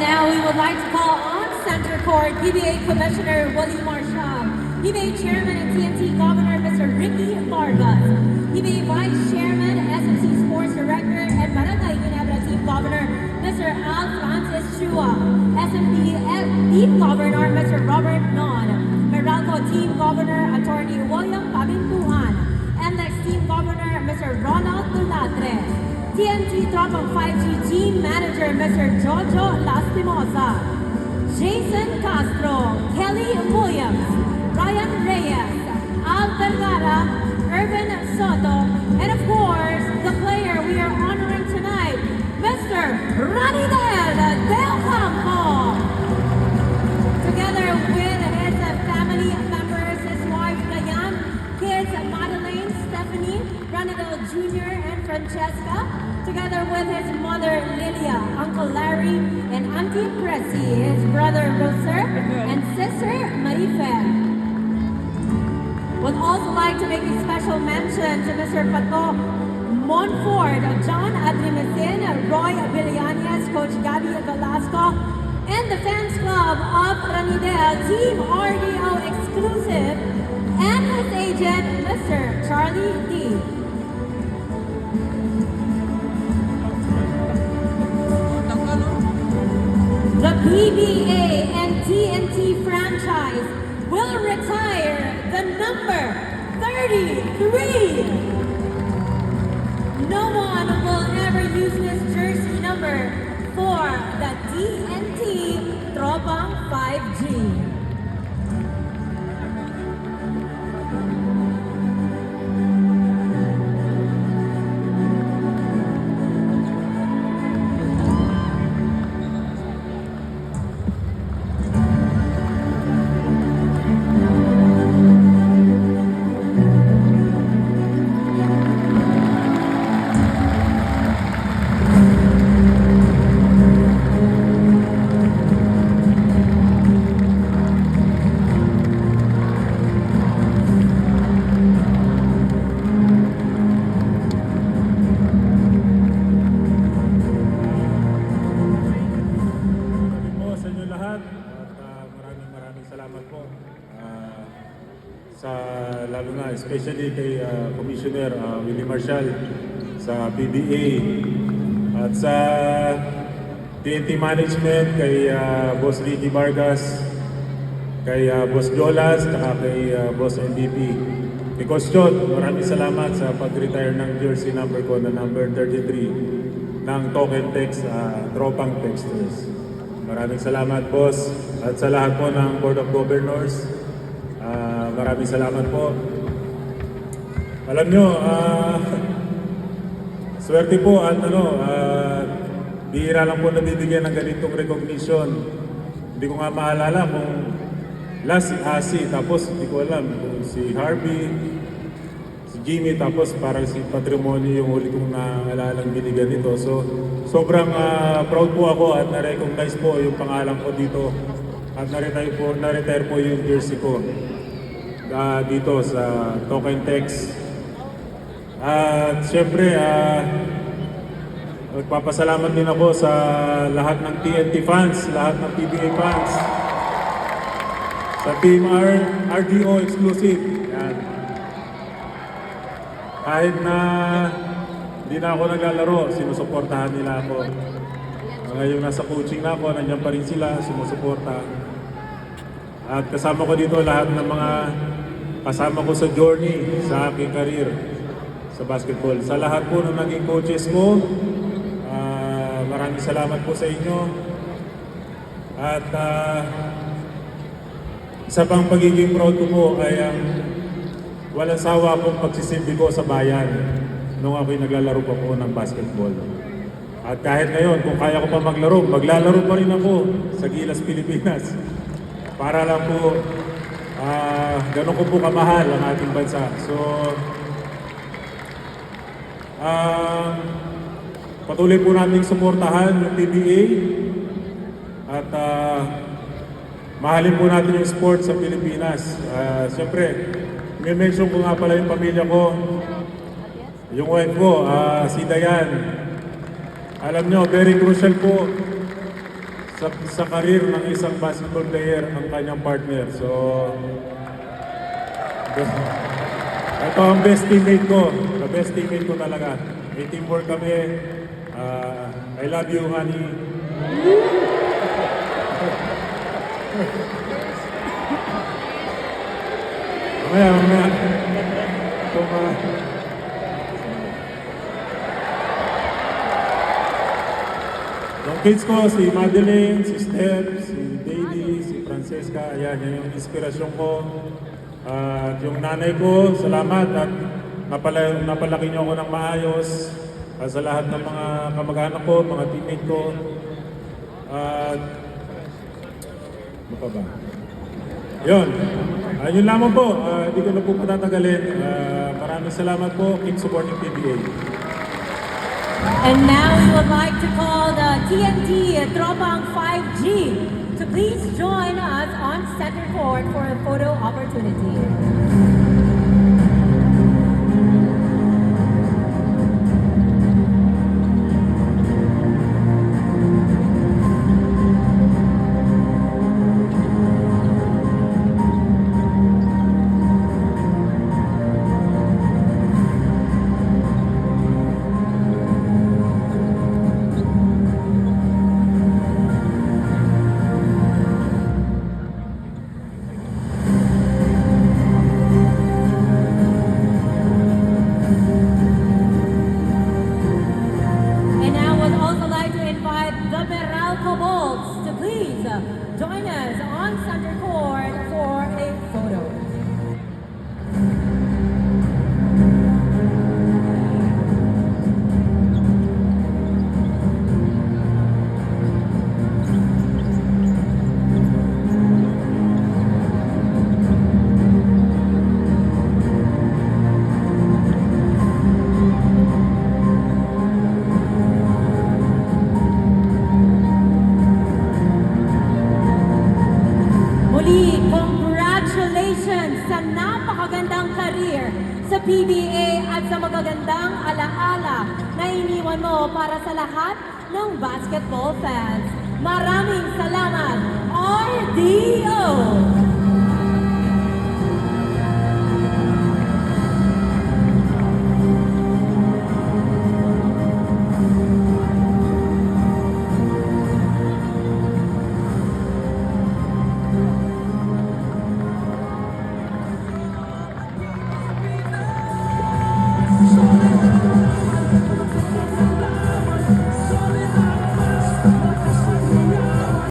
now we would like to call on Center Court PBA Commissioner Willie Marshall, PBA Chairman and TNT Governor Mr. Ricky Vargas, PBA Vice Chairman, SMC Sports Director and Barangay Ginebra Team Governor Mr. Al Francis Chua, SMD Team Governor Mr. Robert Non, Meralco Team Governor Attorney William Pabintuan, NLEX Team Governor Mr. Ronald Dulatres, TNT Tropang 5G Team Manager Mr. Jojo Lastimosa, Jason Castro, Kelly Williams, Ryan Reyes, Al Vergara, Irvin Soto, and of course, the player we are honoring tonight, Mr. Ranidel Del Campo. Together with his family members, his wife Diane, kids Madeleine, Stephanie, Ranidel Jr. and Francesca, together with his mother Lilia, Uncle Larry, and Auntie Pressy, his brother Roser, and sister Marife. Would also like to make a special mention to Mr. Pato Monfort, John Adrimesin, Roy Villanes, Coach Gabby Velasco, and the fans club of Ranidel, Team RDO exclusive, and his agent, Mr. Charlie D. The PBA and TNT franchise will retire the number 33. No one will ever use this jersey number for the TNT Tropang 5G. Lalo na especially kay Commissioner Willie Marshall sa PBA at sa TNT Management kay Boss Ricky Vargas, kay Boss Jolas, at kay Boss MVP. Kay Coach Chot, maraming salamat sa pag-retire ng jersey number ko na number 33 ng Token Text, Tropang Texters. Maraming salamat, Boss, at sa lahat po ng Board of Governors. Maraming salamat po. Alam nyo, swerte po at bihira lang po nabibigyan ng ganitong recognition. Hindi ko nga maalala kung last si Asi, tapos hindi ko alam kung si Harvey, si Jimmy, tapos parang si Patrimonio yung huli kong naalalang binigyan nito. So, sobrang proud po ako at na-recognize po yung pangalan ko dito at na-retire po yung jersey ko dito sa Token Text. At syempre, magpapasalamat din ako sa lahat ng TNT fans, lahat ng PBA fans, sa Team RDO exclusive. Yan. Kahit na hindi na ako naglalaro, sinusuportahan nila ako. Ngayon nasa coaching na ako, nandiyan pa rin sila, sumusuporta. At kasama ko dito lahat ng mga kasama ko sa journey, sa aking career sa basketball. Sa lahat po ng naging coaches ko, maraming salamat po sa inyo. At isa pang pagiging proud ko po ay ang walang sawa pong pagsisilbi ko sa bayan nung ako'y naglalaro pa po ng basketball. At kahit ngayon, kung kaya ko pa maglaro, maglalaro pa rin ako sa Gilas, Pilipinas. Para lang po ganun ko po kamahal ang ating bansa. So, patuloy po nating suportahan yung PBA at mahalin po natin yung sport sa Pilipinas. Siyempre, may-mention ko nga pala yung pamilya ko, yung wife ko, si Diane. Alam nyo, very crucial po sa karir ng isang basketball player ang kanyang partner. So, ito ang best teammate ko. The best teammate ko talaga. May teamwork kami. I love you, honey. Mamaya. Yung kids ko, si Madeline, si Steph, si Baby, si Francesca, ayan, yan yung inspirasyon ko. At yung nanay ko, salamat at napalaki niyo ako ng maayos. Sa lahat ng mga kamag-anak ko, mga teammate ko. At ano pa ba? Yun. Yun lamang po. Hindi ko na po patatagalin. Maraming salamat po. Keep supporting PBA. And now we would like to call the TNT Tropang 5G to please join us on center court for a photo opportunity. To please join us on center court for a photo. Congratulations sa napakagandang career sa PBA at sa magagandang alaala na iniwan mo para sa lahat ng basketball fans. Maraming salamat, RDO!